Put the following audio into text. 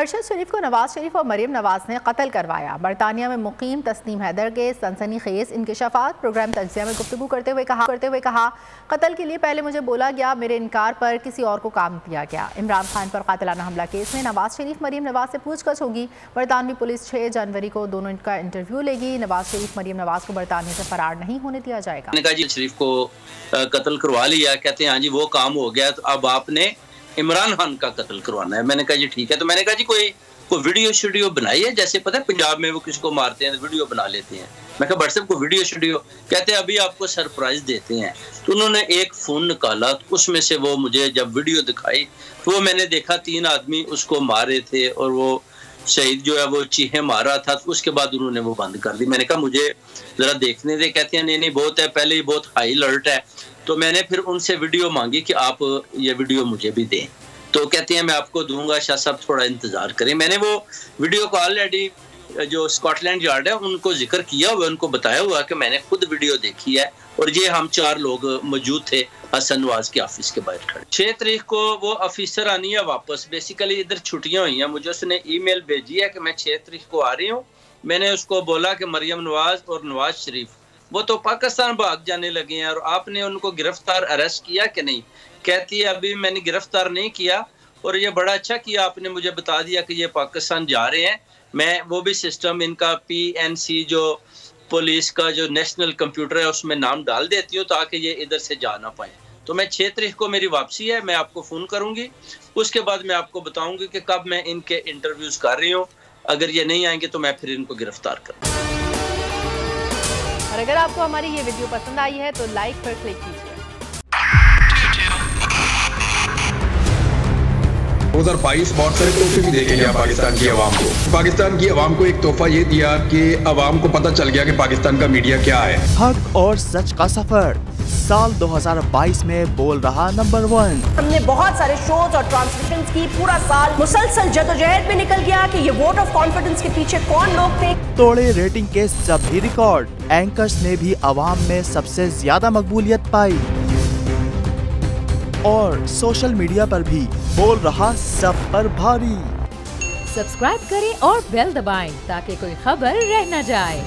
अरशद शरीफ को नवाज शरीफ और मरीम नवाज ने कत्ल करवाया। बरतानिया में मुकीम तस्नीम हैदर के सनसनीखेज इंकशाफात प्रोग्राम तज्जिया में गुफ्तगू करते हुए कहा कत्ल के लिए पहले मुझे बोला गया, मेरे इनकार पर किसी और को काम दिया गया। इमरान खान पर कातिलाना हमला केस में नवाज शरीफ मरीम नवाज से पूछताछ होगी। बरतानवी पुलिस 6 जनवरी को दोनों का इंटरव्यू लेगी। नवाज शरीफ मरीम नवाज को बरतानिया से फरार नहीं होने दिया जाएगा। शरीफ को कत्ल करवा लिया, कहते हैं हाँ जी वो काम हो गया, तो अब आपने इमरान खान का कत्ल करवाना है। मैंने कहा जी ठीक है। तो मैंने कहा जी कोई वीडियो बनाई है, जैसे पता है पंजाब में वो किसी को मारते हैं तो वीडियो बना लेते हैं। मैं कहा व्हाट्सएप को वीडियो कहते हैं अभी आपको सरप्राइज देते हैं। तो उन्होंने एक फोन निकाला, तो उसमें से वो मुझे जब वीडियो दिखाई तो वो मैंने देखा 3 आदमी उसको मारे थे और वो शहीद जो है वो चीहे मारा था। तो उसके बाद उन्होंने वो बंद कर दी। मैंने कहा मुझे जरा देखने दे। कहते हैं नहीं बहुत है, पहले ही बहुत हाई अलर्ट है। तो मैंने फिर उनसे वीडियो मांगी कि आप ये वीडियो मुझे भी दें। तो कहते हैं मैं आपको दूंगा, शाह साहब थोड़ा इंतजार करें। मैंने वो वीडियो को ऑलरेडी जो स्कॉटलैंड यार्ड है उनको जिक्र किया हुआ, उनको बताया हुआ कि मैंने खुद वीडियो देखी है और ये हम 4 लोग मौजूद थे हसन नवाज के ऑफिस के बाहर खड़े। 6 तारीख को वो ऑफिसर आनी है वापस। बेसिकली इधर छुट्टियां हुई हैं, मुझे उसने ईमेल भेजी है कि मैं 6 तारीख को आ रही हूँ। मैंने उसको बोला कि मरियम नवाज और नवाज शरीफ वो तो पाकिस्तान भाग जाने लगे हैं और आपने उनको गिरफ्तार अरेस्ट किया कि नहीं। कहती है अभी मैंने गिरफ्तार नहीं किया और ये बड़ा अच्छा किया आपने मुझे बता दिया कि ये पाकिस्तान जा रहे हैं। मैं वो भी सिस्टम इनका PNC जो पुलिस का जो नेशनल कंप्यूटर है उसमें नाम डाल देती हूँ ताकि ये इधर से जा ना पाए। तो मैं 6 तारीख को मेरी वापसी है, मैं आपको फ़ोन करूँगी। उसके बाद मैं आपको बताऊँगी कि कब मैं इनके इंटरव्यूज़ कर रही हूँ। अगर ये नहीं आएंगे तो मैं फिर इनको गिरफ्तार करूँगी। और अगर आपको हमारी ये वीडियो पसंद आई है तो लाइक पर क्लिक कीजिए। 2022 बहुत सारे तोहफे भी देके गया पाकिस्तान की आवाम को। पाकिस्तान की आवाम को एक तोहफा ये दिया कि आवाम को पता चल गया कि पाकिस्तान का मीडिया क्या है। हक और सच का सफर साल 2022 में बोल रहा नंबर 1। हमने बहुत सारे शोज और ट्रांसमिशंस की, पूरा साल मुसलसल जदोजहद में निकल गया कि ये वोट ऑफ कॉन्फिडेंस के पीछे कौन लोग थे। तोड़े रेटिंग के सभी रिकॉर्ड, एंकर्स ने भी आवाम में सबसे ज्यादा मकबूलियत पाई और सोशल मीडिया पर भी बोल रहा सब पर भारी। सब्सक्राइब करें और बेल दबाएं ताकि कोई खबर रह न जाए।